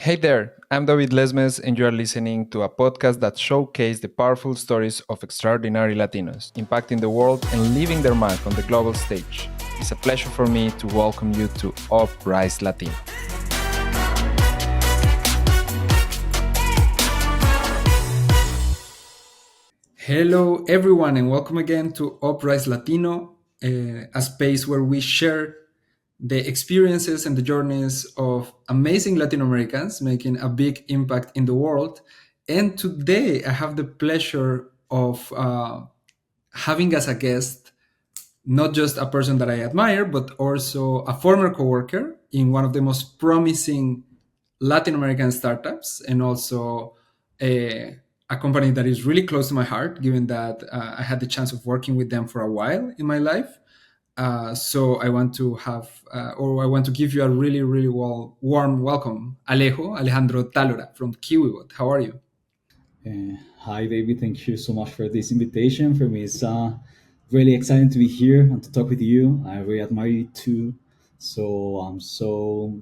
Hey there, I'm David Lesmes, and you are listening to a podcast that showcases the powerful stories of extraordinary Latinos impacting the world and leaving their mark on the global stage. It's a pleasure for me to welcome you to UPRISE Latino. Hello, everyone, and welcome again to UPRISE Latino, a space where we share the experiences and the journeys of amazing Latin Americans making a big impact in the world. And today I have the pleasure of having as a guest not just a person that I admire, but also a former coworker in one of the most promising Latin American startups, and also a company that is really close to my heart, given that I had the chance of working with them for a while in my life. So I want to or I want to give you a really, really warm welcome, Alejandro Otalora from Kiwibot. How are you? Hi, David. Thank you so much for this invitation. For me, it's really exciting to be here and to talk with you. I really admire you too. So I'm so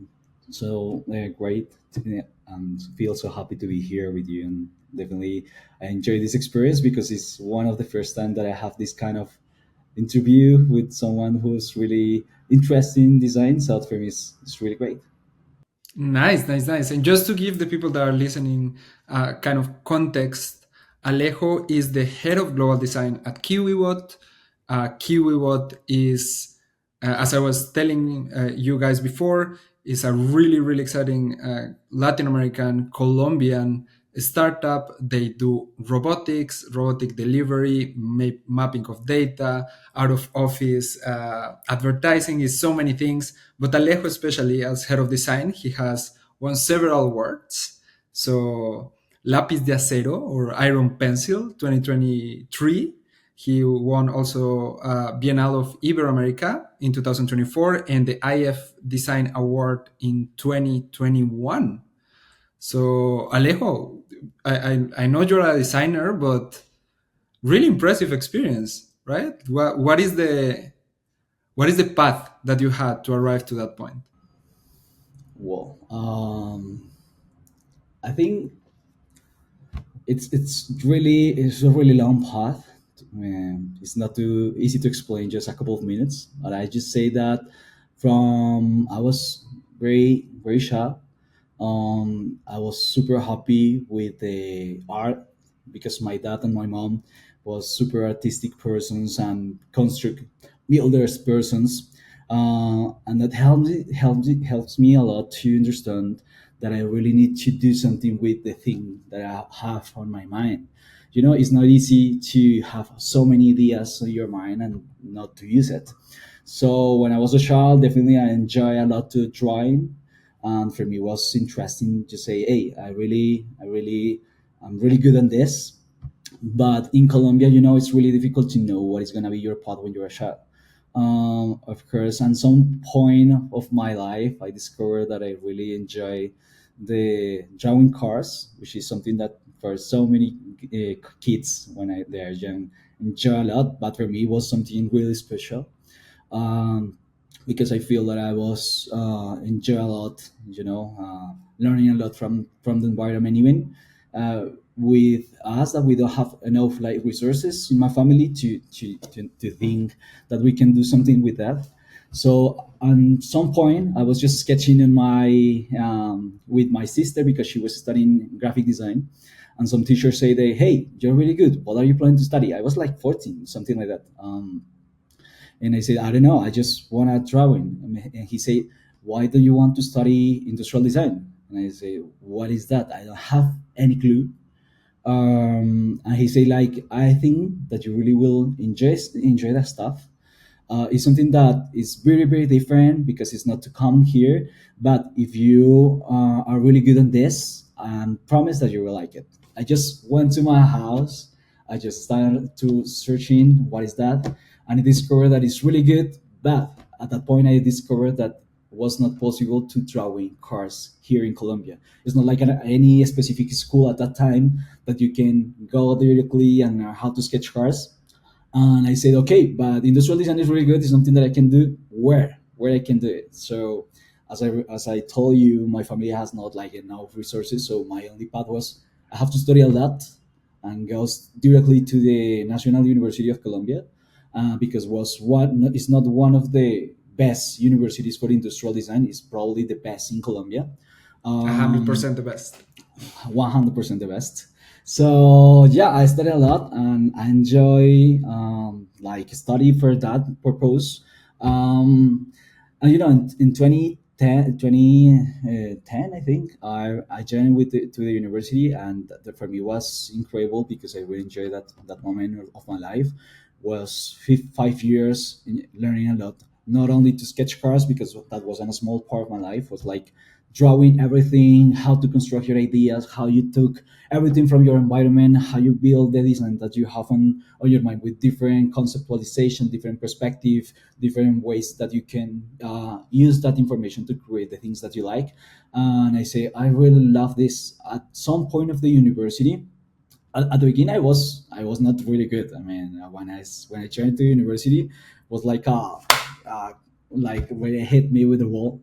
great and feel so happy to be here with you. And definitely, I enjoy this experience because it's one of the first time that I have this kind of interview with someone who's really interested in design. So for me, it's really great. Nice, nice, nice. And just to give the people that are listening kind of context, Alejo is the head of global design at Kiwibot. Kiwibot is, as I was telling you guys before, is a really, really exciting Latin American, Colombian startup. They do robotics, robotic delivery, mapping of data, out of office, advertising is so many things. But Alejo, especially as head of design, he has won several awards. So Lapis de Acero or Iron Pencil 2023. He won also Bienal of Iberoamerica in 2024 and the IF Design Award in 2021. So Alejo, I know you're a designer, but really impressive experience, right? What is the path that you had to arrive to that point? Well, I think it's a really long path. It's not too easy to explain just a couple of minutes, but I just say that from I was very shy. I was super happy with the art because my dad and my mom was super artistic persons and construct builders persons, and that helps me a lot to understand that I really need to do something with the thing that I have on my mind. You know, it's not easy to have so many ideas on your mind and not to use it. So when I was a child, definitely I enjoy a lot to drawing, and for me it was interesting to say, hey, I'm really good at this. But in Colombia, you know, it's really difficult to know what is going to be your path when you're a child. Of course, at some point of my life, I discovered that I really enjoy the drawing cars, which is something that for so many kids when they are young enjoy a lot. But for me, it was something really special, um, because I feel that I was enjoy a lot, you know, learning a lot from the environment, even with us that we don't have enough like resources in my family to think that we can do something with that. So at some point, I was just sketching in my with my sister because she was studying graphic design, and some teachers say they, hey, you're really good. What are you planning to study? I was like 14, something like that. And I said, I don't know. I just want to drawing. And he said, why do you want to study industrial design? And I say, what is that? I don't have any clue. And he said, like, I think that you really will enjoy that stuff. It's something that is very different because it's not to come here. But if you are really good on this, I promise that you will like it. I just went to my house. I just started to searching what is that, and I discovered that it's really good. But at that point, I discovered that was not possible to drawing cars here in Colombia. It's not like any specific school at that time that you can go directly and learn how to sketch cars. And I said, okay, but industrial design is really good. It's something that I can do where I can do it. So as I told you, my family has not like enough resources, so my only path was I have to study a lot and goes directly to the National University of Colombia, because was one is not one of the best universities for industrial design. It's probably the best in Colombia. um, 100% the best. 100% the best. So yeah, I study a lot and I enjoy like study for that purpose. And in 2010, I think I joined to the university, and that for me was incredible because I really enjoyed that moment of my life. Was 5 years in learning a lot, not only to sketch cars because that wasn't a small part of my life. Was like drawing everything, how to construct your ideas, how you took everything from your environment, how you build the design that you have on your mind with different conceptualization, different perspective, different ways that you can use that information to create the things that you like. And I say, I really love this. At some point of the university, at the beginning, I was not really good. I mean, when I joined the university, was like like when it hit me with the wall,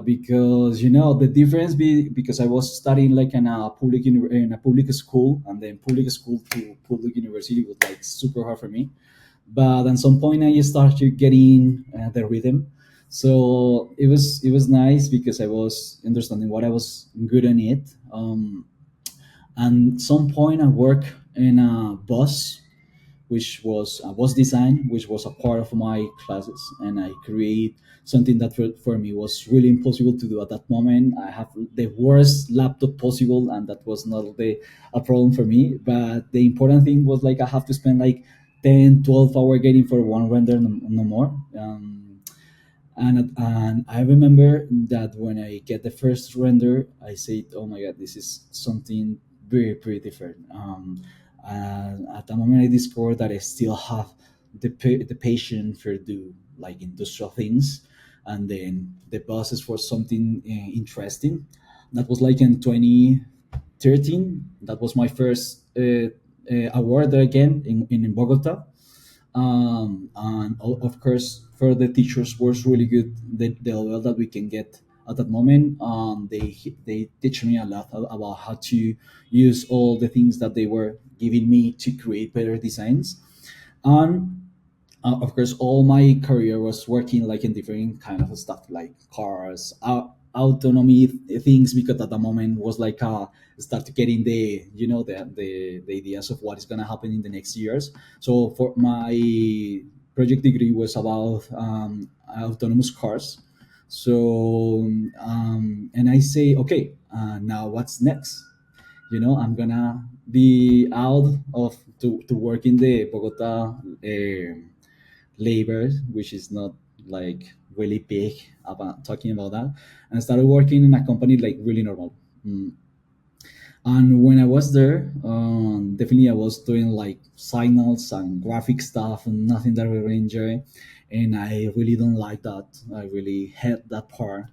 because the difference because I was studying like in a public school, and then public school to public university was like super hard for me. But at some point, I started getting the rhythm. So it was nice because I was understanding what I was good in it. And some point I work in a bus, which was a bus design, which was a part of my classes, and I create something that for me was really impossible to do at that moment. I have the worst laptop possible, and that was not a problem for me. But the important thing was like I have to spend like 10, 12 hour getting for one render, no more. And I remember that when I get the first render, I said, "Oh my god, this is something very very different." And at the moment, I discovered that I still have the patience for do like industrial things, and then the process for something interesting. That was like in 2013. That was my first award again in Bogota. And of course for the teachers was really good, the level that we can get at that moment. They teach me a lot about how to use all the things that they were giving me to create better designs. And of course all my career was working like in different kind of stuff like cars, autonomy things, because at the moment was like start getting the ideas of what is going to happen in the next years. So for my project degree was about autonomous cars. So and I say, okay, now what's next? I'm gonna be out of to work in the Bogota labor, which is not like really big about talking about that. And I started working in a company like really normal. And when I was there, definitely I was doing like signals and graphic stuff and nothing that I really enjoy. And I really don't like that. I really hate that part.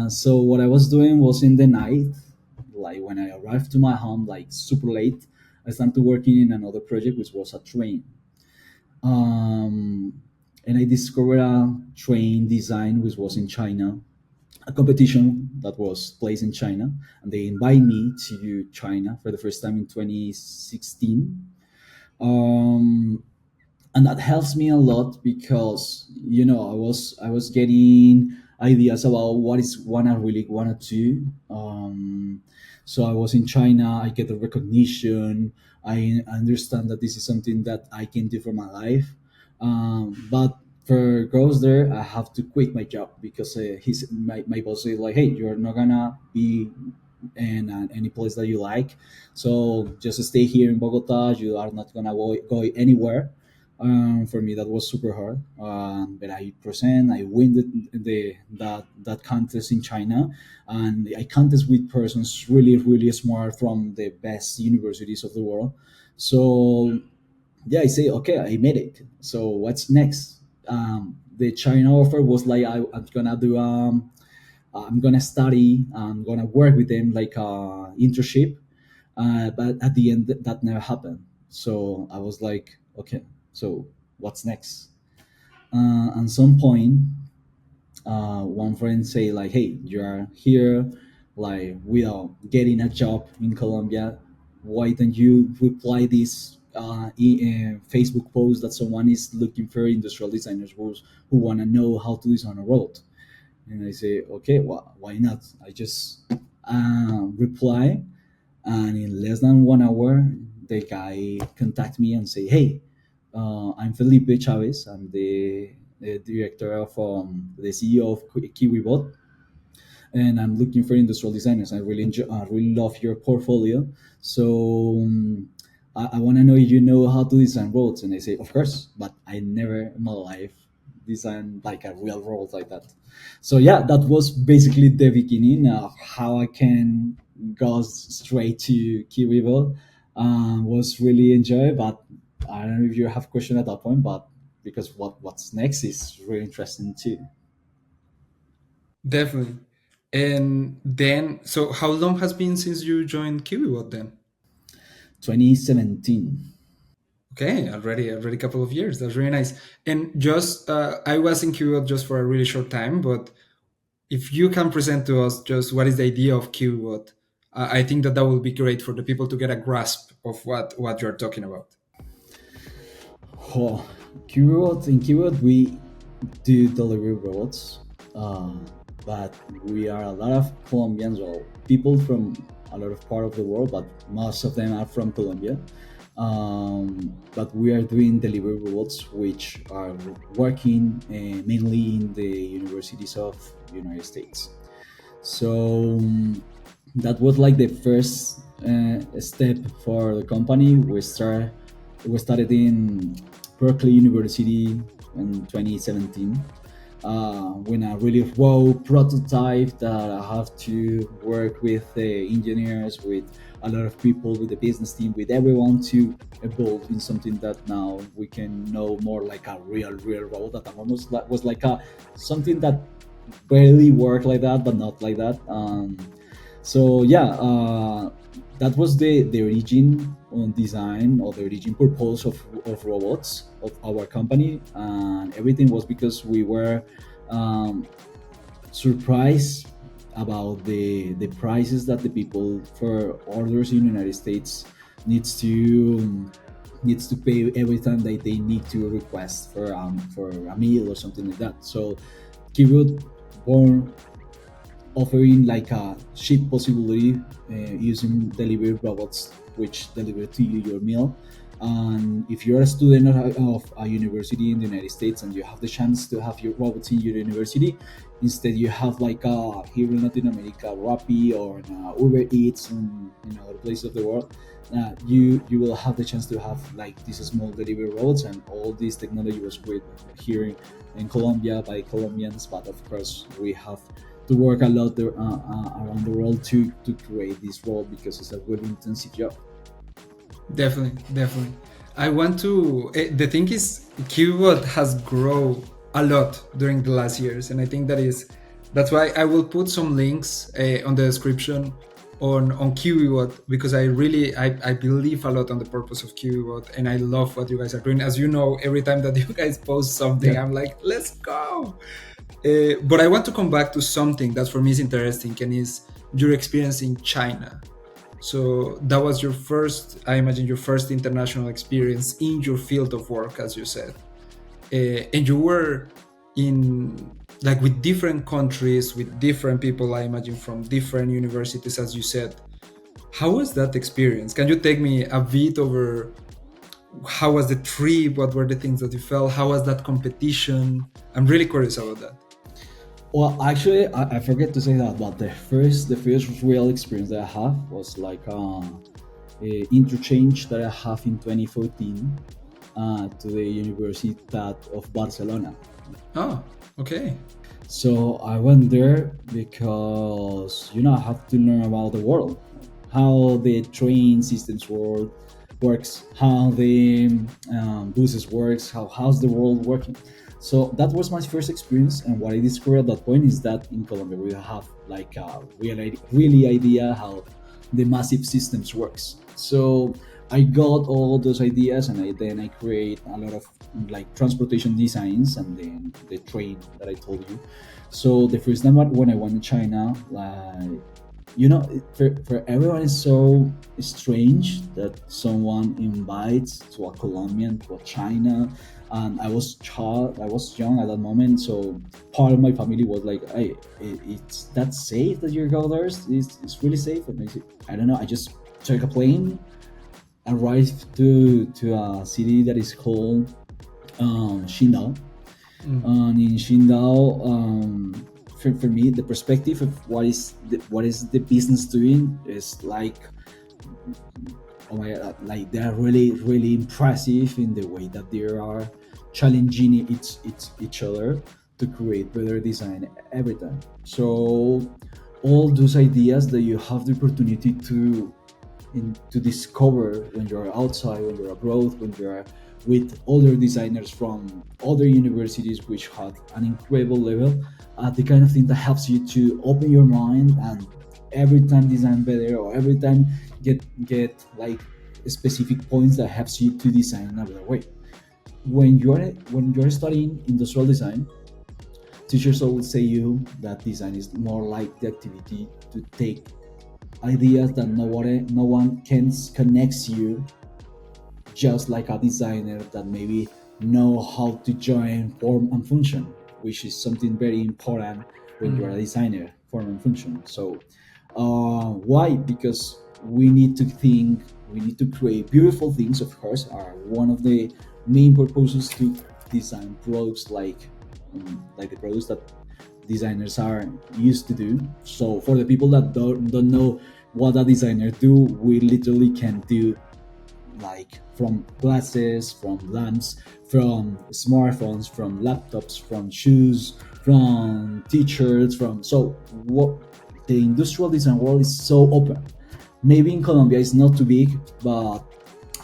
So what I was doing was in the night, like when I arrived to my home, like super late, I started working in another project, which was a train. um, and I discovered a train design which was in China, a competition that was placed in China, and they invited me to China for the first time in 2016. Um, and that helps me a lot because I was getting ideas about what is what I really want to do. So I was in China, I get the recognition, I understand that this is something that I can do for my life. But for goes there, I have to quit my job because my boss said like, hey, you're not gonna be in any place that you like, so just stay here in Bogota. You are not gonna go anywhere. For me, that was super hard. But I present, I win that contest in China, and I contest with persons really really smart from the best universities of the world. So yeah, I say okay, I made it. So what's next? The China offer was like I'm gonna study. I'm gonna work with them like a internship. But at the end, that never happened. So I was like, okay, so what's next? At some point, one friend say like, "Hey, you are here, like without getting a job in Colombia. Why don't you reply this Facebook post that someone is looking for industrial designers who want to know how to design a road?" And I say, "Okay, well, why not?" I just reply, and in less than 1 hour, the guy contact me and say, "Hey, I'm Felipe Chavez. I'm the director of the CEO of Kiwibot, and I'm looking for industrial designers. I really love your portfolio. So I want to know if you know how to design roads." And I say, "Of course, but I never in my life designed like a real road like that." So yeah, that was basically the beginning of how I can go straight to Kiwibo. Was really enjoyed, but I don't know if you have question at that point, but because what's next is really interesting too. Definitely. And then, so how long has been since you joined Kiwibot then? 2017. Okay, already a couple of years. That's really nice. And just I was in Kiwibot just for a really short time, but if you can present to us just what is the idea of Kiwibot, I think that that will be great for the people to get a grasp of what you're talking about. Oh, in Kiwibot we do delivery robots, uh, but we are a lot of Colombians or people from a lot of part of the world, but most of them are from Colombia. But we are doing delivery robots, which are working mainly in the universities of United States. So that was like the first step for the company. We started in Berkeley University in 2017 when a really raw prototype that I have to work with the engineers, with a lot of people, with the business team, with everyone to evolve in something that now we can know more like a real role that almost was like a something that barely worked like that, but not like that. So yeah, that was the origin on design or the origin purpose of robots of our company, and everything was because we were um, surprised about the prices that the people for orders in the United States needs to needs to pay every time that they need to request for a meal or something like that. So Kiroot born offering like a cheap possibility using delivery robots which deliver to you your meal. And if you're a student of a university in the United States and you have the chance to have your robots in your university, instead you have like here in Latin America, Rappi or Uber Eats in other places of the world. You will have the chance to have like these small delivery robots, and all this technology was with here in Colombia by Colombians, but of course we have to work a lot around the world to create this role because it's a really intensive job. Definitely, definitely. I want to. The thing is, Kiwibot has grown a lot during the last years, and I think that's why I will put some links on the description on Kiwibot, because I believe a lot on the purpose of Kiwibot, and I love what you guys are doing. As you know, every time that you guys post something, Yeah. I'm like, let's go. But I want to come back to something that for me is interesting, and is your experience in China. So that was your first, I imagine, your first international experience in your field of work, as you said. And you were in like with different countries, with different people, I imagine, from different universities, as you said. How was that experience? Can you take me a bit over how was the trip? What were the things that you felt? How was that competition? I'm really curious about that. Well, actually, I forget to say that, but the first real experience that I have was like a interchange that I have in 2014 to the University of Barcelona. Oh, okay. So I went there because I have to learn about the world, how the train systems works, how the buses works, how's the world working. So that was my first experience, and what I discovered at that point is that in Colombia we have like a really idea how the massive systems works. So I got all those ideas, and then I create a lot of like transportation designs, and then the train that I told you. So the first time when I went to China, like, for everyone it's so strange that someone invites to a Colombian to a China. And I was young at that moment, so part of my family was like, hey, it's that safe that you go there? It's really safe? And I said, I don't know. I just took a plane, arrived to a city that is called Qingdao. Mm. And in Qingdao, for me, the perspective of what is the business doing is like, oh my god, like they are really really impressive in the way that they are challenging each other to create better design every time. So all those ideas that you have the opportunity to discover when you're outside, when you're abroad, when you're with other designers from other universities which have an incredible level, the kind of thing that helps you to open your mind and every time design better, or every time get like specific points that helps you to design in a better way. When you're studying industrial design, teachers always say you that design is more like the activity to take ideas that no one can connects you, just like a designer that maybe know how to join form and function, which is something very important when you're a Mm. designer, form and function. So why? Because we need to create beautiful things, of course, are one of the main purposes to design products like the products that designers are used to do. So for the people that don't know what a designer do, we literally can do like from glasses, from lamps, from smartphones, from laptops, from shoes, from t-shirts, from so what the industrial design world is so open. Maybe in Colombia it's not too big, but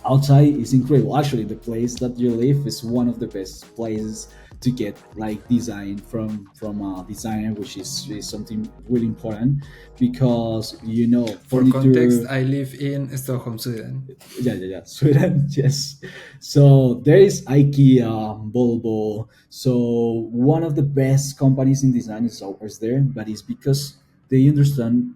outside is incredible. Actually, the place that you live is one of the best places to get like design from a designer, which is something really important because For context, furniture. I live in Stockholm, Sweden. Yeah, Sweden. Yes. So there is IKEA, Volvo. So one of the best companies in design is there, but it's because they understand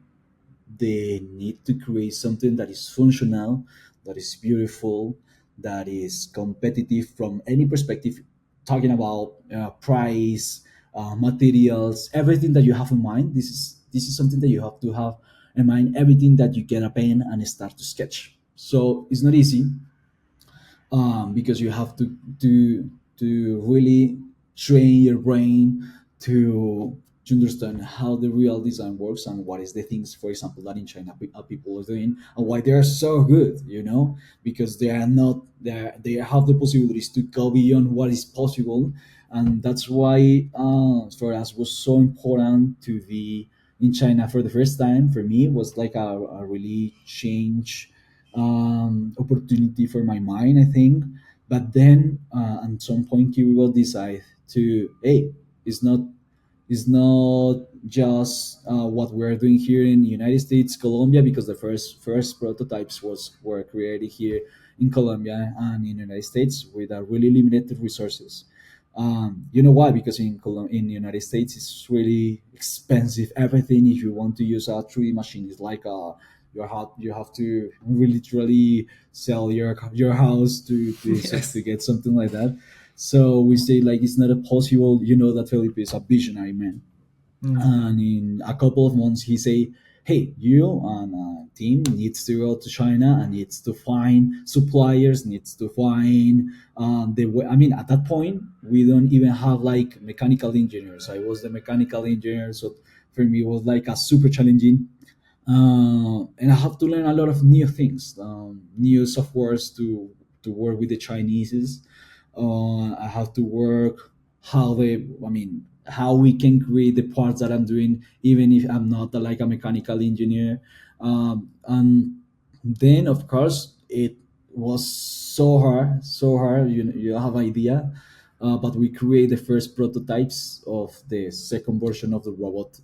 they need to create something that is functional, that is beautiful, that is competitive from any perspective, talking about price, materials, everything that you have in mind. This is something that you have to have in mind, everything that you get a pen and start to sketch. So it's not easy, because you have to really train your brain to understand how the real design works and what is the things, for example, that in China people are doing and why they are so good. Because they are not they have the possibilities to go beyond what is possible, and that's why for us was so important to be in China for the first time. For me, it was like a really change opportunity for my mind, I think. But then at some point, Kiwibot decide to, hey, it's not it's not just what we're doing here in the United States, Colombia, because the first prototypes were created here in Colombia and in the United States with really limited resources. You know why? Because in the United States, it's really expensive. Everything, if you want to use a 3D machine, is like you have to really literally sell your house to Yes. get something like that. So we say like it's not a possible. You know that Felipe is a visionary man, Mm. and in a couple of months he say, hey, you and team needs to go to China and needs to find suppliers, needs to find the way. I mean, at that point we don't even have like mechanical engineers. I was the mechanical engineer, so for me it was like a super challenging, and I have to learn a lot of new things, new softwares to work with the Chinese. I have to work how we can create the parts that I'm doing, even if I'm not like a mechanical engineer. And then, of course, it was so hard, so hard. You have idea. but we create the first prototypes of the second version of the robot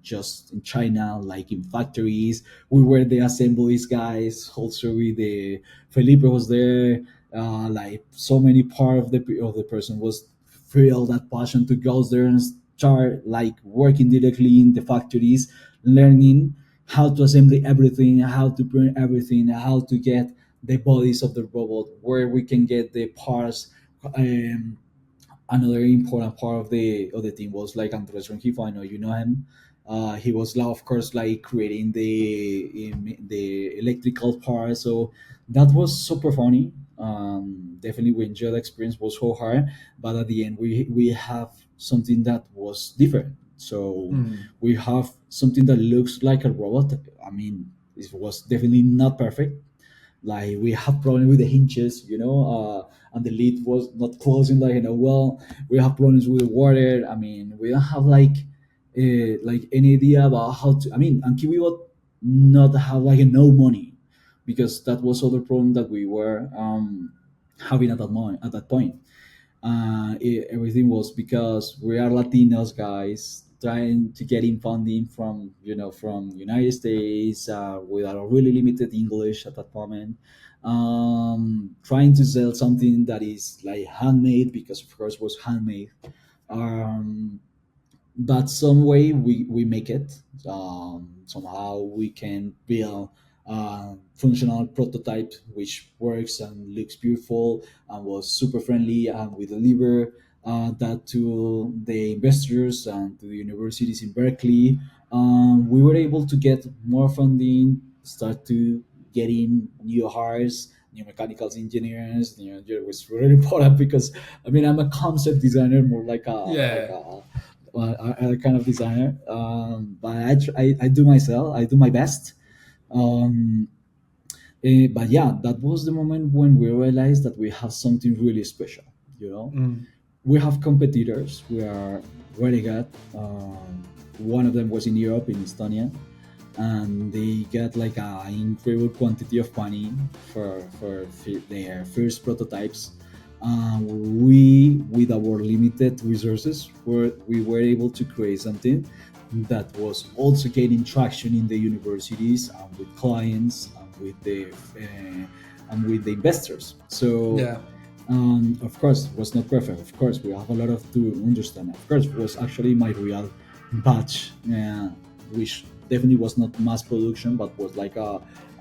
just in China, like in factories. We were the assemblies guys. Also, with the Felipe was there. Like so many part of the person was feel that passion to go there and start like working directly in the factories, learning how to assemble everything, how to print everything, how to get the bodies of the robot, where we can get the parts. Another important part of the team was like Andres Rengifo. I know you know him. He was of course like creating the electrical part. So that was super funny. Definitely we enjoyed the experience. Was so hard, but at the end we have something that was different. So Mm. we have something that looks like a robot. I mean, it was definitely not perfect, like we have problem with the hinges, and the lid was not closing like well. We have problems with the water. I mean, we don't have like any idea about how to, I mean, and Kiwibot not have like no money, because that was other problem that we were having at that point. Everything was because we are Latinos guys trying to get in funding from from United States, with a really limited English at that moment, trying to sell something that is like handmade, because of course was handmade, um, but some way we make it. Somehow we can build a functional prototype which works and looks beautiful and was super friendly, and we deliver that to the investors and to the universities in Berkeley. We were able to get more funding, start to getting new hires, new mechanical engineers. It was really important because I mean I'm a concept designer, more like Yeah. a kind of designer. But I do myself. I do my best. Um, but yeah, that was the moment when we realized that we have something really special. You know, Mm. we have competitors. We are very good. One of them was in Europe, in Estonia, and they got like an incredible quantity of money for their first prototypes. We, with our limited resources, we were able to create something that was also gaining traction in the universities and with clients and with the investors. So Yeah. of course, it was not perfect. Of course, we have a lot of to understand. Of course, it was actually my real batch, which definitely was not mass production, but was like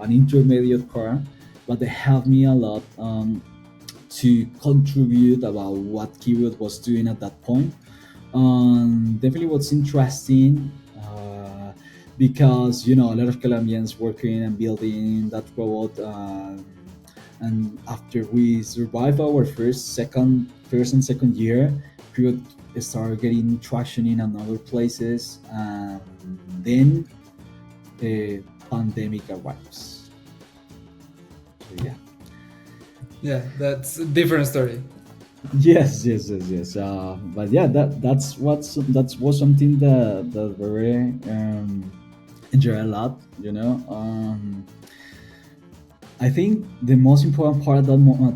an intermediate car. But they helped me a lot to contribute about what Kiwibot was doing at that point. Definitely, what's interesting. Because a lot of Colombians working and building that robot, and after we survived our first and second year, we would start getting traction in another places, and then the pandemic arrives. So yeah. Yeah. That's a different story. Yes, yes, yes, yes. But yeah, that was something that very enjoy a lot. I think the most important part at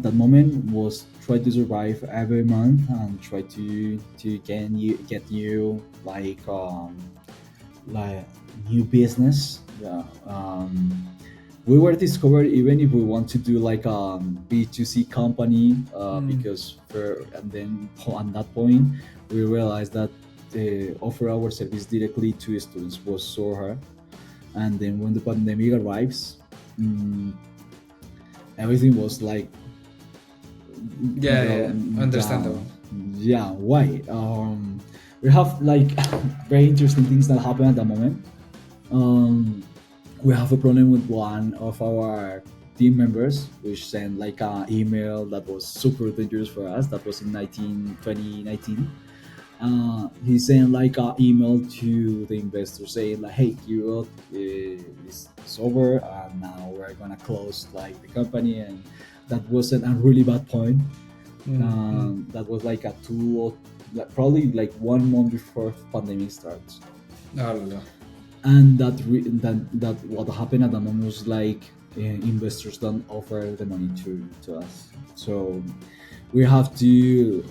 that moment was try to survive every month and try to get new like new business. Yeah. We were discovered even if we want to do like a B2C company, Mm. because and then at that point we realized that offer our service directly to students was so hard. And then when the pandemic arrives, mm, everything was like Yeah. Yeah. down. Understandable. Yeah, why? We have like very interesting things that happen at the moment. Um, we have a problem with one of our team members, which sent like an email that was super dangerous for us. That was in 2019. He sent like an email to the investor saying like, "Hey, Kiwibot is over, and now we're gonna close like the company." And that wasn't a really bad point. Mm. Mm. That was like a probably like 1 month before pandemic starts. Oh, la, la. And that what happened at the moment was like investors don't offer the money to us, so we have to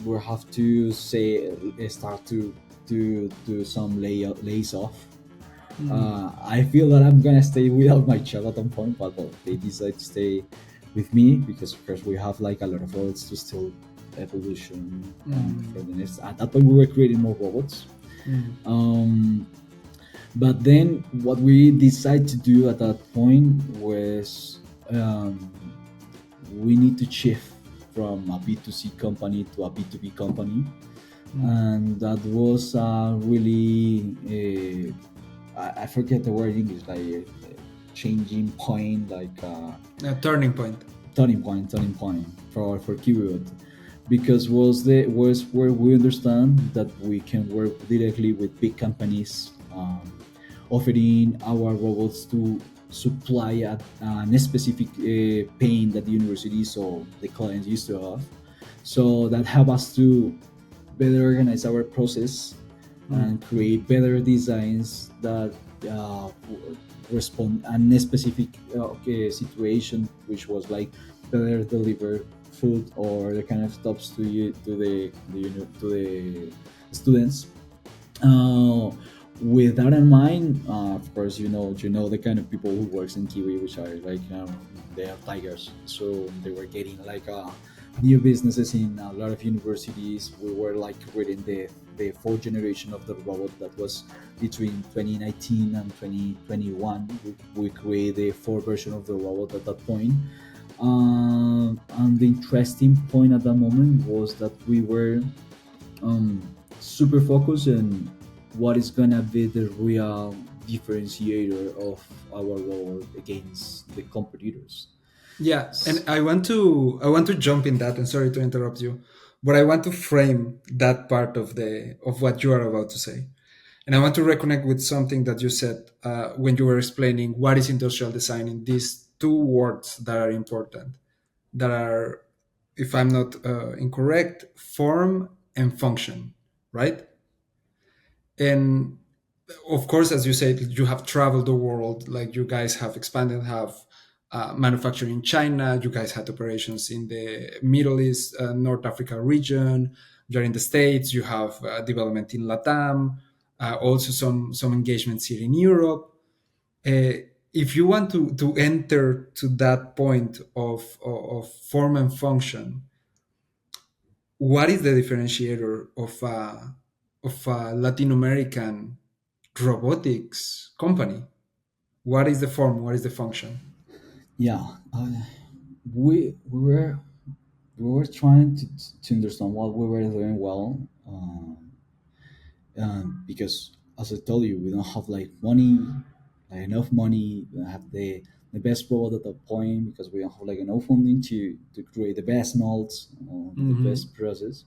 we have to say start to do some lays off. I feel that I'm gonna stay without my child at some point, but well, they decide to stay with me because of course we have like a lot of robots to still evolution for the next. At that point, we were creating more robots. Um, but then what we decided to do at that point was um, we need to shift from a B2C company to a B2B company, and that was really I forget the word in English, like changing point, like A turning point. turning point for Kiwibot, because was where we understand that we can work directly with big companies, offering our robots to supply a specific pain that the universities or the clients used to have. So that help us to better organize our process and create better designs that uh, respond a specific situation, which was like better deliver food or the kind of stops to you to the students. Uh, with that in mind, of course, you know the kind of people who works in Kiwi, which are like they are tigers. So they were getting like new businesses in a lot of universities. We were like reading the fourth generation of the robot that was between 2019 and 2021. We created the fourth version of the robot at that point. And the interesting point at that moment was that we were um, super focused on what is gonna be the real differentiator of our role against the competitors. Yeah, and I want to jump in that, and sorry to interrupt you, but I want to frame that part of what you are about to say. And I want to reconnect with something that you said when you were explaining what is industrial design in these two words that are important, that are, if I'm not incorrect, form and function, right? And of course, as you said, you have traveled the world, like you guys have expanded, have manufacturing in China, you guys had operations in the Middle East, North Africa region, you're in the States, you have development in Latam, also some engagements here in Europe. If you want to enter to that point of form and function, what is the differentiator of a Latin American robotics company? What is the form? What is the function? Yeah, we were we were trying to understand what we were doing well, because as I told you, we don't have like money, like enough money. We don't have the best robot at that point because we don't have like enough funding to create the best molds, the best process.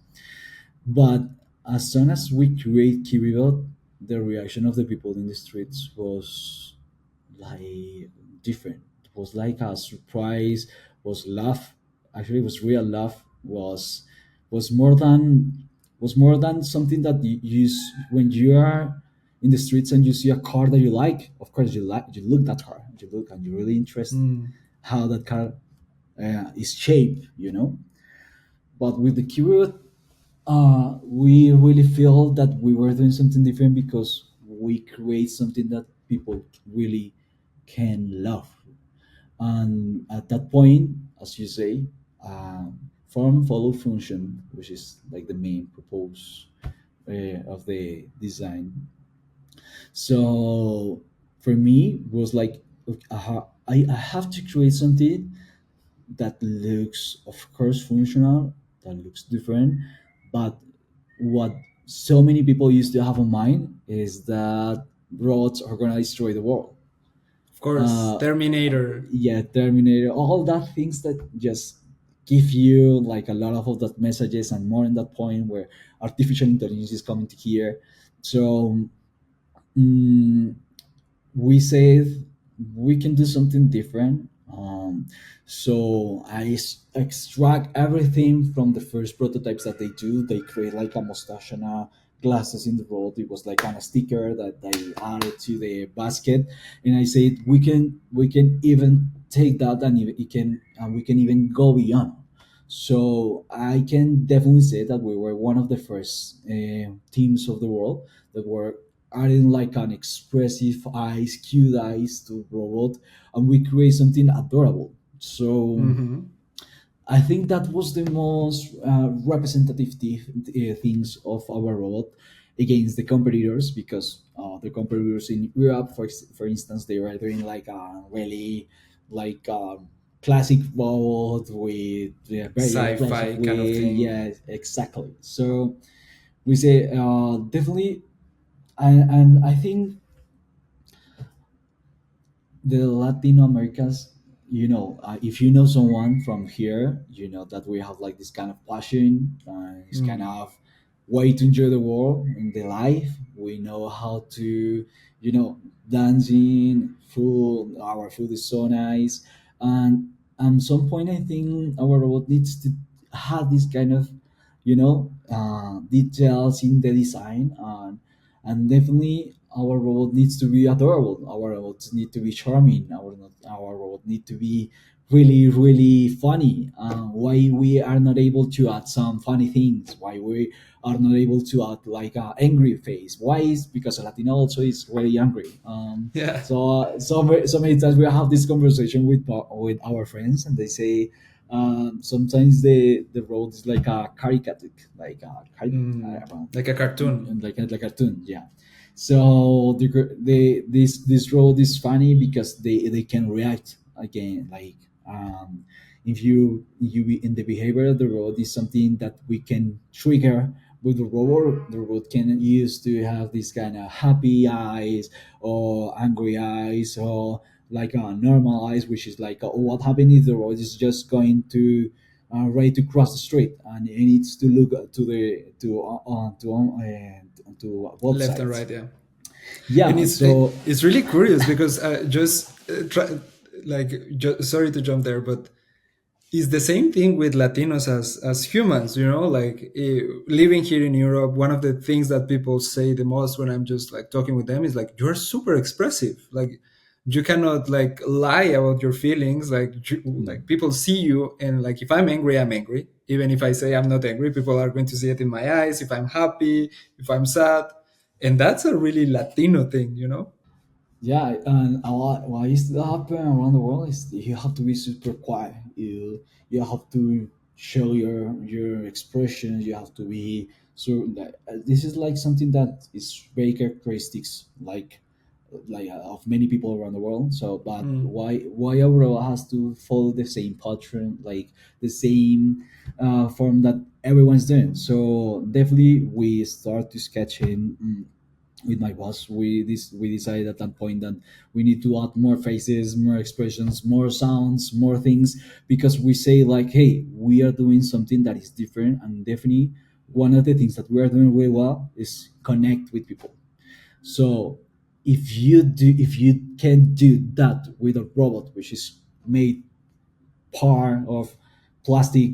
But as soon as we create Kiwibot, the reaction of the people in the streets was like different. It was like a surprise, was laugh. Actually, it was real laugh. Was more than was more than something that you use when you are in the streets and you see a car that you like. Of course, you look that car, you look and you're really interested how that car is shaped. But with the Kiwibot, we really feel that we were doing something different because we create something that people really can love. And at that point, as you say, form follow function, which is like the main purpose of the design. So for me, it was like, okay, I have to create something that looks, of course, functional, that looks different, but what so many people used to have in mind is that robots are gonna destroy the world. Of course, Uh, Terminator. yeah, Terminator, all that things that just give you like a lot of that messages, and more in that point where artificial intelligence is coming to here. So mm, we said we can do something different. So extract everything from the first prototypes that they do. They create like a mustache and glasses in the road. It was like on a sticker that they added to the basket, and I said we can even take that and we can even go beyond. So I can definitely say that we were one of the first teams of the world that were adding like an expressive eyes, cute eyes to robot, and we create something adorable. So Mm-hmm. I think that was the most representative things of our robot against the competitors, because the competitors in Europe, for instance, they were doing like a really like classic robot with a very expensive Sci-fi kind of way. thing. Yeah, exactly. So we say definitely, and I think the Latin Americas, if you know someone from here, you know that we have like this kind of passion, this kind Mm. of way to enjoy the world and the life. We know how to, dancing, food. Our food is so nice, and at some point, I think our robot needs to have this kind of, details in the design, and definitely our robot needs to be adorable. Our robots need to be charming. Our robot need to be really really funny. Why we are not able to add some funny things? Why we are not able to add like a angry face? Why is because Latino also is really angry. Yeah. So many times we have this conversation with our friends, and they say sometimes the road is like a caricature, like a Mm. I don't know, Like a cartoon. like a cartoon, yeah. So this road is funny because they can react again, like if you in the behavior of the road is something that we can trigger with the robot. The robot can use to have this kind of happy eyes or angry eyes, or like a normal eyes, which is like what happened if the road is just going to ready to cross the street, and it needs to look to both Left and sides. right, yeah. And Yeah, so it's really curious because sorry to jump there, but it's the same thing with Latinos as humans, like living here in Europe. One of the things that people say the most when I'm just like talking with them is like, you're super expressive. Like you cannot like lie about your feelings. Like people see you, and like if I'm angry, I'm angry. Even if I say I'm not angry, people are going to see it in my eyes. If I'm happy, if I'm sad, and that's a really Latino thing. yeah, and a lot what used to happen around the world is you have to be super quiet. You have to show your expressions. You have to be so that this is like something that is very characteristics, of many people around the world. So, but Mm. why overall has to follow the same pattern, like the same form that everyone's doing? So definitely we start to sketching. With my boss, we decided at that point that we need to add more faces, more expressions, more sounds, more things, because we say like, hey, we are doing something that is different, and definitely one of the things that we are doing really well is connect with people. So if you can do that with a robot which is made part of plastic,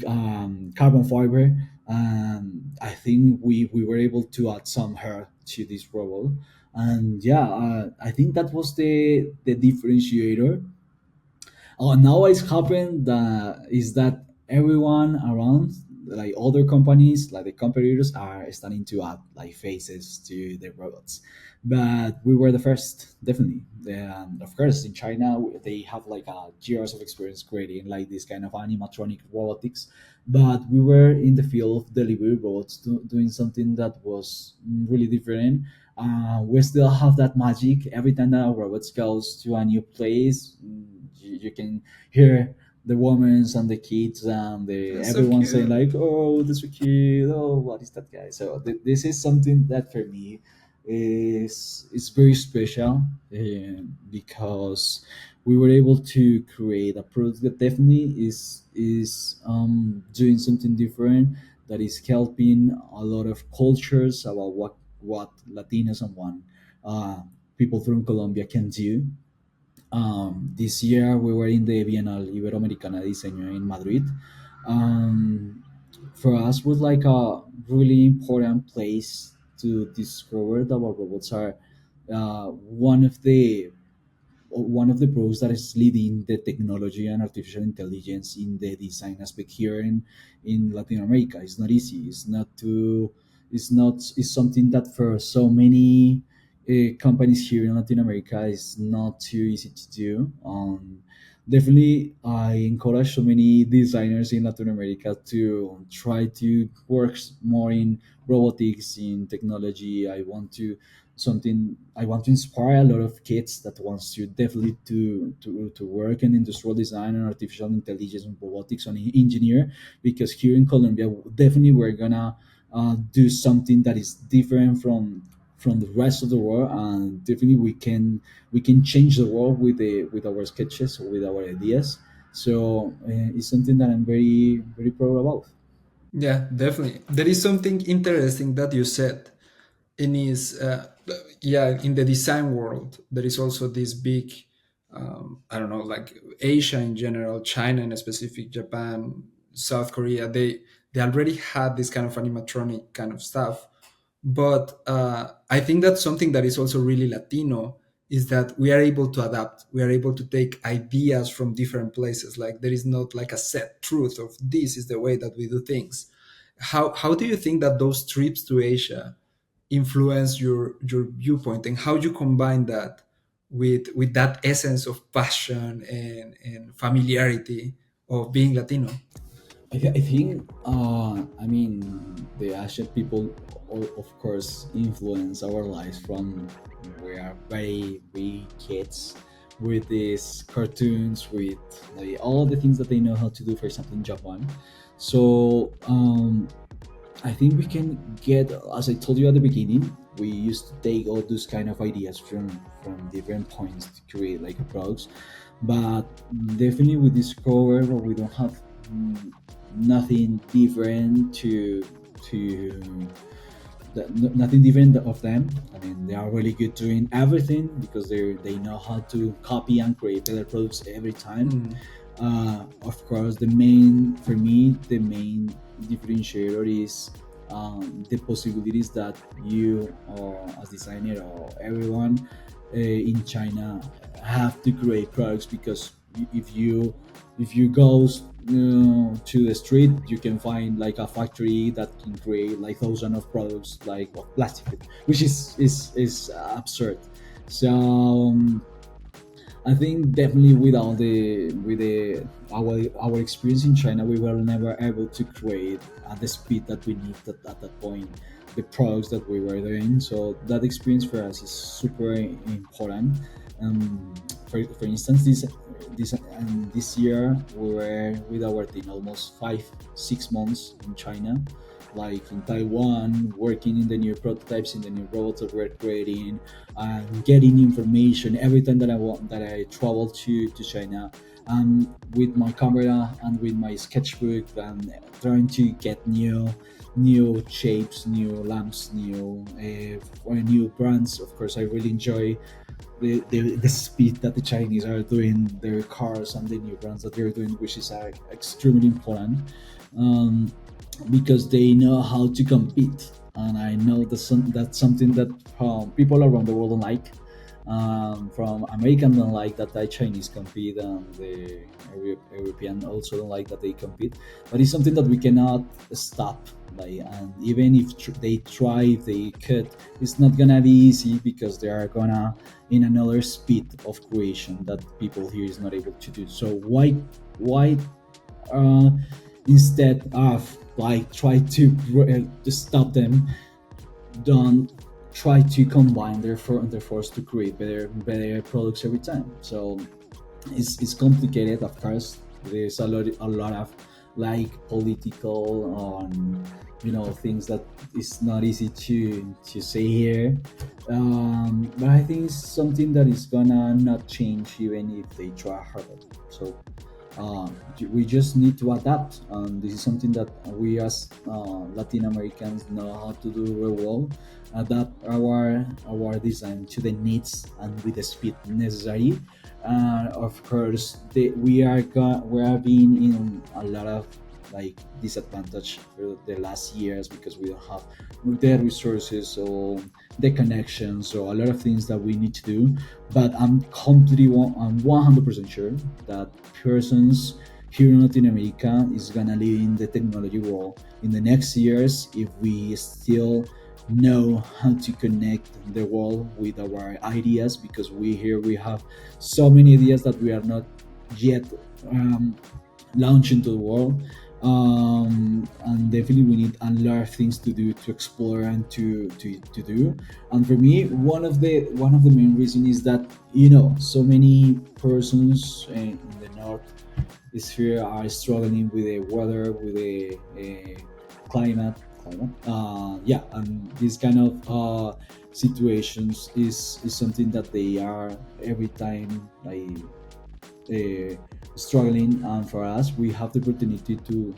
carbon fiber, I think we were able to add some hair to this robot. And yeah, I think that was the differentiator. Now what's happened is that everyone around, like other companies, like the competitors, are starting to add like faces to the robots. But we were the first, definitely. Of course, in China, they have like years of experience creating like this kind of animatronic robotics. But we were in the field of delivery robots, doing something that was really different. We still have that magic every time that our robots goes to a new place. You can hear the women and the kids and the That's so everyone saying cute. like, "Oh, that's so cute! Oh, what is that guy?" So this is something that for me is very special, because we were able to create a product that definitely is doing something different, that is helping a lot of cultures about what Latinos and one people from Colombia can do. This year we were in the Bienal Iberoamericana de Diseño in Madrid. For us was like a really important place to discover that our robots are one of the one of the pros that is leading the technology and artificial intelligence in the design aspect here in Latin America. It's not easy. It's something that for so many companies here in Latin America is not too easy to do. Definitely, I encourage so many designers in Latin America to try to work more in robotics, in technology. I want to inspire a lot of kids that wants to definitely to work in industrial design and artificial intelligence and robotics and engineer, because here in Colombia definitely we're gonna do something that is different from the rest of the world, and definitely we can change the world with our sketches or with our ideas. So it's something that I'm very proud about. Yeah, definitely. There is something interesting that you said, and is yeah, in the design world there is also this big, I don't know, like Asia in general, China in specific, Japan, South Korea. They already had this kind of animatronic kind of stuff, but I think that's something that is also really Latino, is that we are able to adapt, we are able to take ideas from different places. Like there is not like a set truth of this is the way that we do things. How do you think that those trips to Asia influence your viewpoint, and how you combine that with that essence of passion and familiarity of being Latino? I think, I mean, the Asian people, of course, influence our lives from we are very kids with these cartoons, with like, all the things that they know how to do, for example, in Japan. So I think we can get, as I told you at the beginning, we used to take all those kind of ideas from different points to create like products, but definitely we discover that we don't have nothing different to nothing different of them. I mean, they are really good doing everything because they know how to copy and create better products every time. Mm, Of course, the main for me the main differentiator is the possibilities that you or as designer or everyone in China have to create products, because if you go to the street, you can find like a factory that can create like thousands of products like of plastic, which is absurd. So I think definitely with the our experience in China, we were never able to create at the speed that we need at that point the products that we were doing. So that experience for us is super important. For instance, this year we were with our team almost 5 6 months in China, like in Taiwan, working in the new prototypes, in the new robots that we're creating, and getting information every time that I travel to China, with my camera and with my sketchbook, and trying to get new shapes, new lamps, or new brands. Of course, I really enjoy the speed that the Chinese are doing their cars and the new brands that they're doing, which is extremely important. Um, because they know how to compete, and I know that's something that people around the world don't like. From American don't like that the Chinese compete, and the European also don't like that they compete. But it's something that we cannot stop. Like, and even if they try, if they could, it's not gonna be easy, because they are gonna in another speed of creation that people here is not able to do. So why uh, instead of like try to stop them, don't try to combine their force to create better products every time. So it's complicated, of course. There's a lot of like political things that is not easy to say here. But I think it's something that is gonna not change even if they try harder. So we just need to adapt, and this is something that we as Latin Americans know how to do very well. Adapt our design to the needs and with the speed necessary. Of course, we are being in a lot of like disadvantage for the last years because we don't have the resources or the connections or a lot of things that we need to do. But I'm 100% sure that persons here in Latin America is gonna lead in the technology world in the next years if we still know how to connect the world with our ideas, because we have so many ideas that we are not yet um, launch into the world. And definitely we need a lot of things to do, to explore and to do. And for me, one of the main reasons is that so many persons in the north sphere are struggling with the weather, with the climate. Yeah, and this kind of situations is something that they are every time like uh, struggling. And for us, we have the opportunity to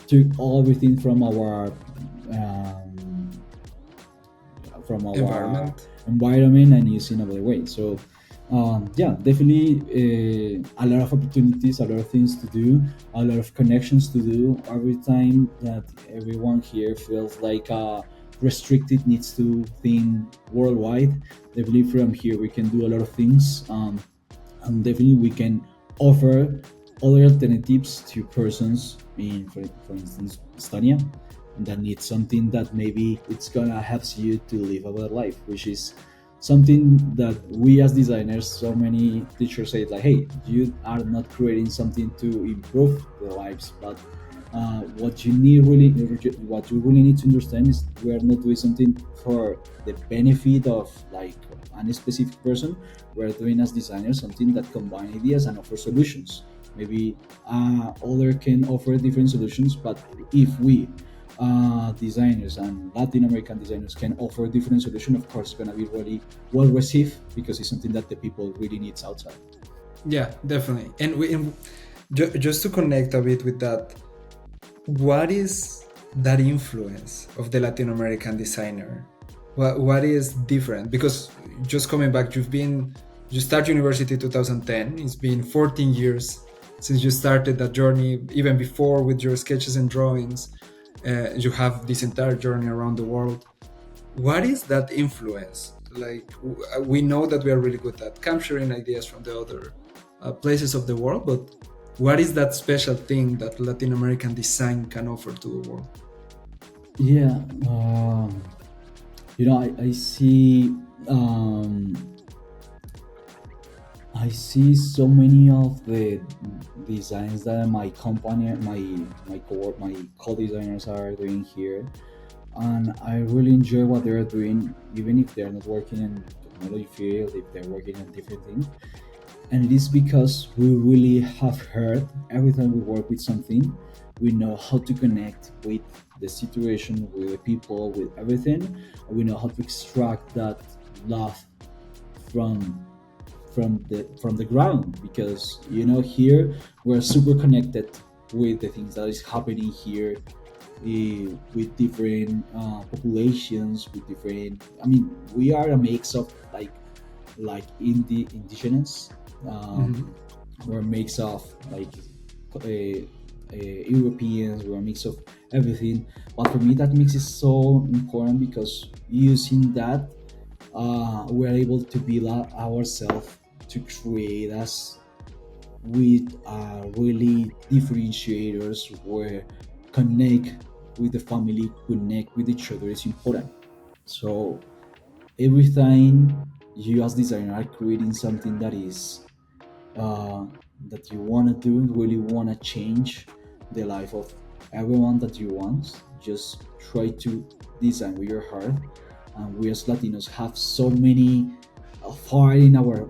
take everything um, from our Environment. environment and use in another way. So yeah, definitely a lot of opportunities, a lot of things to do, a lot of connections to do. Every time that everyone here feels like restricted, needs to think worldwide. Definitely from here we can do a lot of things. And definitely we can offer other alternatives to persons in, for instance, Estonia, that need something that maybe it's gonna help you to live a better life, which is something that we as designers, so many teachers say like, hey, you are not creating something to improve the lives, but what you really need to understand is we are not doing something for the benefit of like any specific person. We're doing as designers something that combine ideas and offer solutions. Maybe other can offer different solutions, but if we designers and Latin American designers can offer different solutions, of course it's going to be really well received because it's something that the people really needs outside. Yeah, definitely. Just to connect a bit with that, what is that influence of the Latin American designer? What is different? Because just coming back, you start university 2010. It's been 14 years since you started that journey. Even before with your sketches and drawings, you have this entire journey around the world. What is that influence? Like we know that we are really good at capturing ideas from the other places of the world, but what is that special thing that Latin American design can offer to the world? Yeah, I see. I see so many of the designs that my company, my co-designers are doing here, and I really enjoy what they're doing, even if they're not working in technology field, if they're working in different things. And it is because we really have heard every time we work with something, we know how to connect with the situation, with the people, with everything, and we know how to extract that love from from the ground, because here we're super connected with the things that is happening here, with different populations, with different. I mean, we are a mix of indigenous. Mhm. Um, we're a mix of like Europeans. We're a mix of everything. But for me, that mix is so important because using that, we're able to build ourselves to create us with really differentiators where connect with the family, connect with each other is important. So every time you as designer are creating something uh, that you want to do, really want to change the life of everyone that you want, just try to design with your heart. And we as Latinos have so many fire in our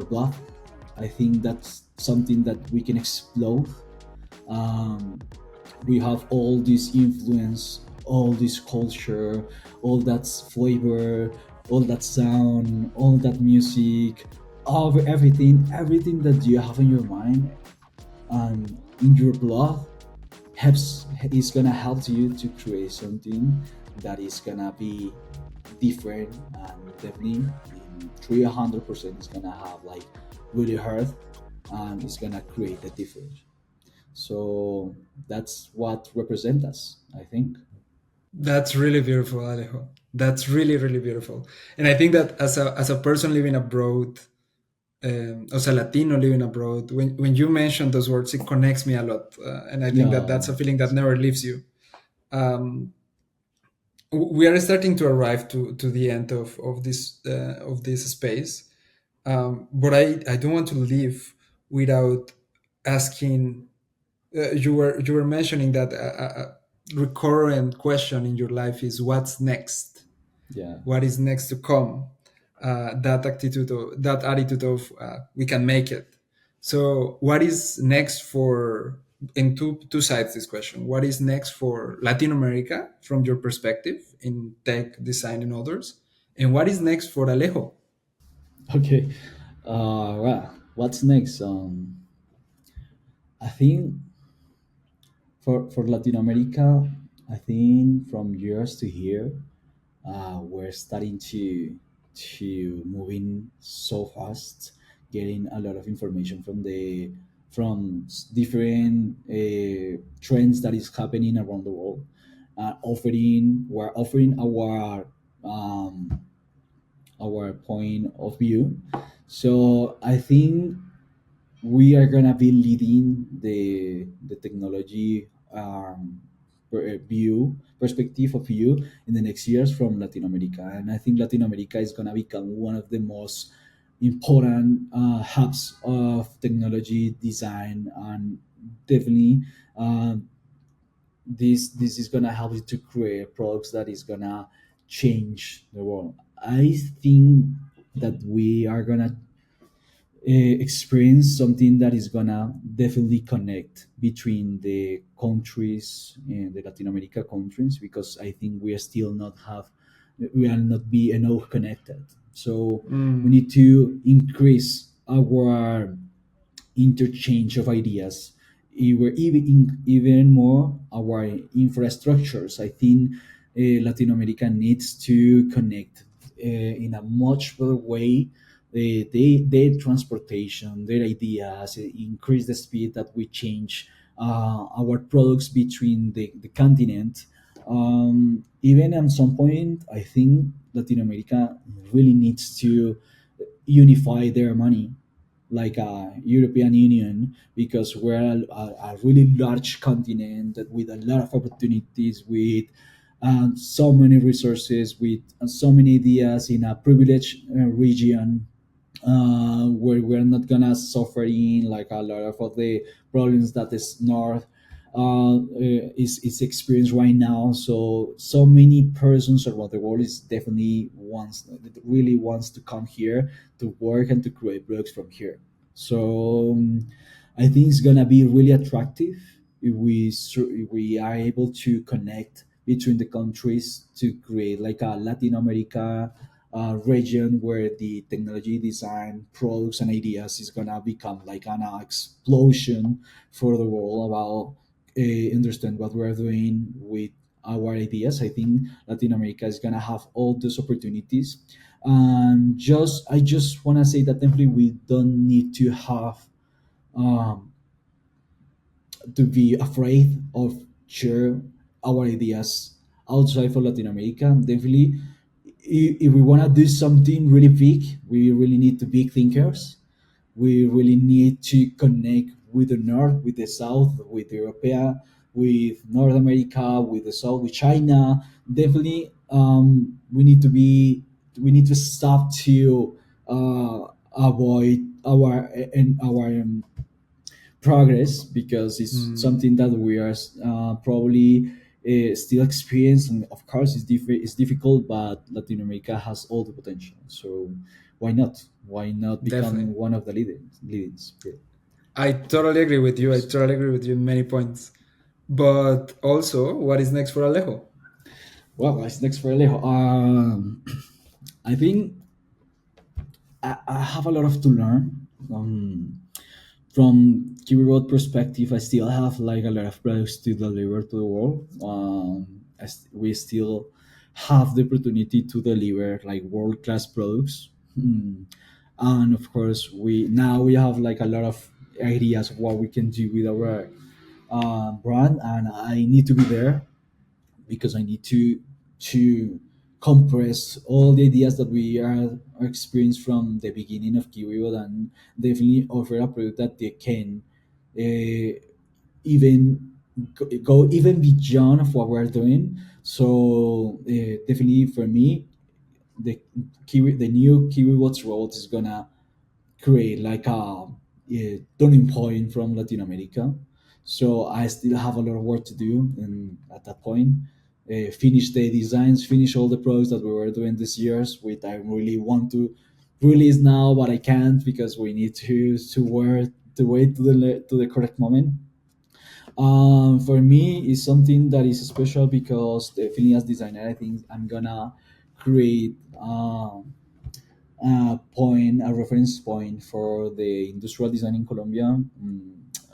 blood. I think that's something that we can explode. um, we have all this influence, all this culture, all that flavor, all that sound, all that music, everything that you have in your mind and in your blood helps is gonna help you to create something that is gonna be different, and definitely in 300% is gonna have like really hurt, and it's gonna create a difference. So that's what represents us, I think. That's really beautiful, Alejo. That's really, really beautiful. And I think that as a person living abroad, as a Latino living abroad, when you mention those words, it connects me a lot. And I think that Yeah, that's a feeling that never leaves you. Um, we are starting to arrive to the end of this space, but I don't want to leave without asking. You were mentioning that a recurrent question in your life is what's next, yeah. what is next to come, that attitude of we can make it. So what is next for, in two sides this question, what is next for Latin America from your perspective in tech design and others, and what is next for Alejo? Okay. Well, what's next? I think for Latin America, I think from years to here, we're starting to moving so fast, getting a lot of information from different trends that is happening around the world. We're offering our point of view. So I think we are gonna be leading the technology view perspective of view in the next years from Latin America, and I think Latin America is gonna become one of the most important hubs of technology design, and definitely uh, this is gonna help you to create products that is gonna change the world. I think that we are gonna experience something that is gonna definitely connect between the countries and the Latin America countries, because I think we are not be enough connected. So we Mm, need to increase our interchange of ideas, even more our infrastructures. I think Latin America needs to connect in a much better way. Their transportation, their ideas, increase the speed that we change our products between the continent. Even at some point, I think Latin America really needs to unify their money like a European Union, because we're a really large continent with a lot of opportunities, with so many resources, with so many ideas in a privileged region, where we're not gonna suffer in like a lot of the problems that this north is experienced right now. So many persons around the world is definitely wants really wants to come here to work and to create products from here. So I think it's gonna be really attractive if we are able to connect between the countries to create like a Latin America region where the technology design products and ideas is gonna become like an explosion for the world about understand what we're doing with our ideas. I think Latin America is gonna have all those opportunities, and just I just wanna say that definitely we don't need to have um, to be afraid of share our ideas outside for Latin America. Definitely, if we want to do something really big, we really need to be thinkers. We really need to connect with the North, with the South, with Europe, with North America, with the South, with China. Definitely, we need to stop to avoid our progress, because it's mm, something that we are probably still experiencing. Of course, it's difficult, but Latin America has all the potential. So why not? Why not become definitely. one of the leaders? Yeah. I totally agree with you. I totally agree with you in many points. But also, what is next for Alejo? Well, what's next for Alejo? I think I have a lot of to learn. From Kiwibot perspective, I still have like a lot of products to deliver to the world. As we still have the opportunity to deliver like world class products. And of course, we have like a lot of ideas of what we can do with our brand, and I need to be there because I need to compress all the ideas that we are experienced from the beginning of Kiwibot, and definitely offer a product that they can uh, even go even beyond of what we're doing. So definitely for me, the new Kiwibot's role is gonna create like a turning point from Latin America. So I still have a lot of work to do, and at that point, finish the designs, finish all the products that we were doing this years. With I really want to release now, but I can't because we need to wait to the correct moment. For me, it's something that is special because definitely as designer, I think I'm gonna create. A reference point for the industrial design in Colombia.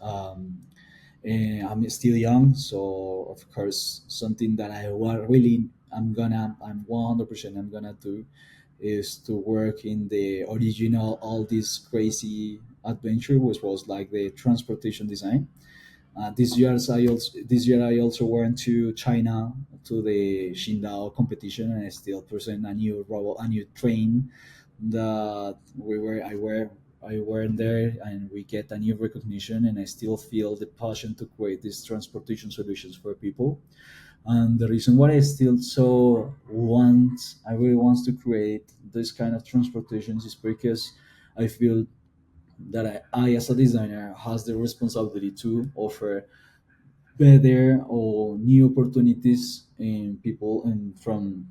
I'm still young, so of course, something that I'm 100% I'm gonna do is to work in the original, all this crazy adventure, which was like the transportation design. This year I also went to China to the Xindao competition, and I still present a new train that I went there, and we get a new recognition, and I still feel the passion to create these transportation solutions for people. And the reason why I really want to create this kind of transportations is because I feel that I as a designer has the responsibility to offer better or new opportunities in people and from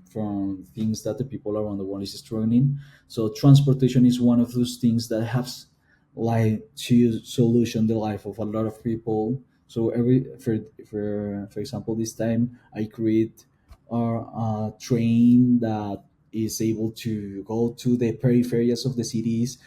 things that the people around the world is struggling. So transportation is one of those things that helps like to solution the life of a lot of people. So for example, this time I create a train that is able to go to the peripheries of the cities,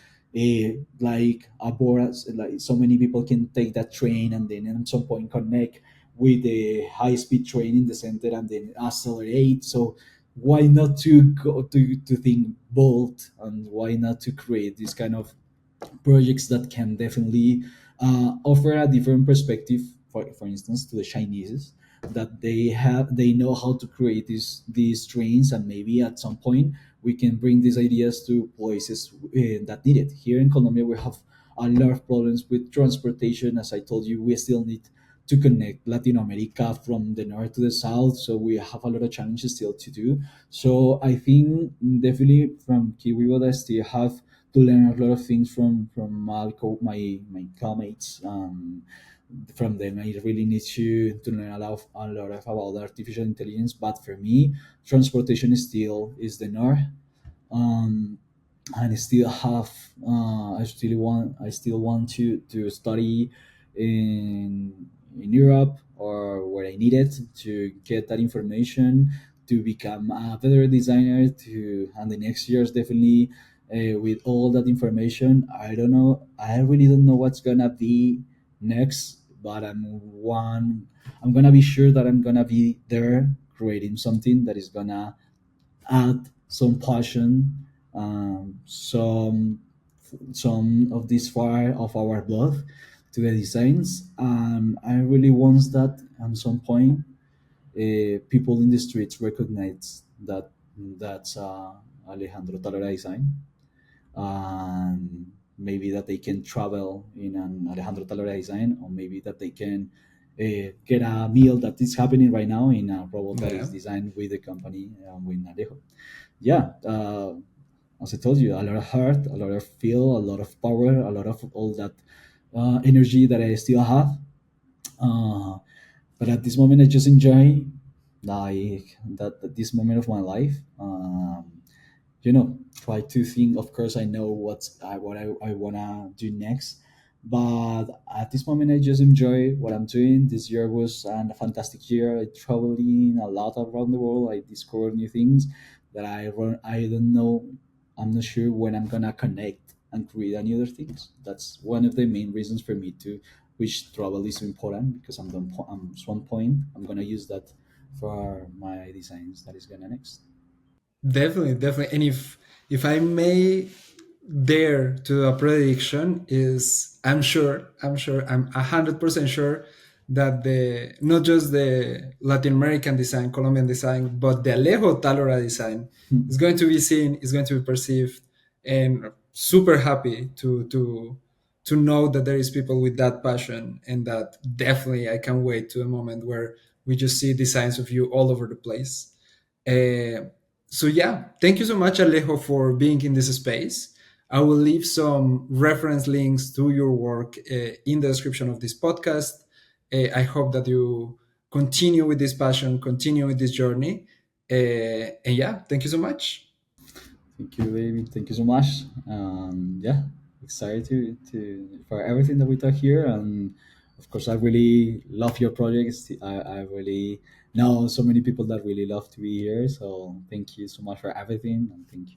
like aboard, like so many people can take that train and then at some point connect with the high speed train in the center and then accelerate. So why not to go to think bold, and why not to create this kind of projects that can definitely offer a different perspective, for instance, to the Chinese, that they know how to create these trains, and maybe at some point we can bring these ideas to places that need it. Here in Colombia, we have a lot of problems with transportation. As I told you, we still need to connect Latin America from the north to the south, so we have a lot of challenges still to do. So I think definitely from Kiwibot, I still have to learn a lot of things from my co-mates. From them, I really need to learn a lot of about artificial intelligence. But for me, transportation is the north. Um, and I still want to study in Europe or where I need it to get that information to become a better designer to and the next years definitely with all that information. I really don't know what's gonna be next, but I'm gonna be sure that I'm gonna be there creating something that is gonna add some passion, some of this fire of our blood to the designs. I really want that at some point people in the streets recognize that that's Alejandro Otalora design, and maybe that they can travel in an Alejandro Otalora design, or maybe that they can get a meal that is happening right now in a robot that Yeah. is designed with the company with Alejo. Yeah, as I told you, a lot of heart, a lot of feel, a lot of power, a lot of all that energy that I still have. Uh, but at this moment, I just enjoy like that this moment of my life. Try to think. Of course, I know what I wanna do next, but at this moment, I just enjoy what I'm doing. This year was a fantastic year. I traveling a lot around the world. I discovered new things that I don't know. I'm not sure when I'm gonna connect and create any other things. That's one of the main reasons for me to which travel is important, because at one point I'm gonna use that for my designs that is gonna next. Definitely, definitely. And if I may dare to do a prediction, is I'm 100% sure that the not just the Latin American design, Colombian design, but the Alejo Talora design is going to be seen, is going to be perceived, and super happy to know that there is people with that passion, and that definitely I can't wait to a moment where we just see designs of you all over the place. Uh, so yeah, thank you so much, Alejo, for being in this space. I will leave some reference links to your work in the description of this podcast. I hope that you continue with this passion, continue with this journey. And yeah, thank you so much. Thank you, baby. Thank you so much. Yeah, excited to for everything that we talk here. And of course, I really love your projects. I really know so many people that really love to be here. So thank you so much for everything, and thank you.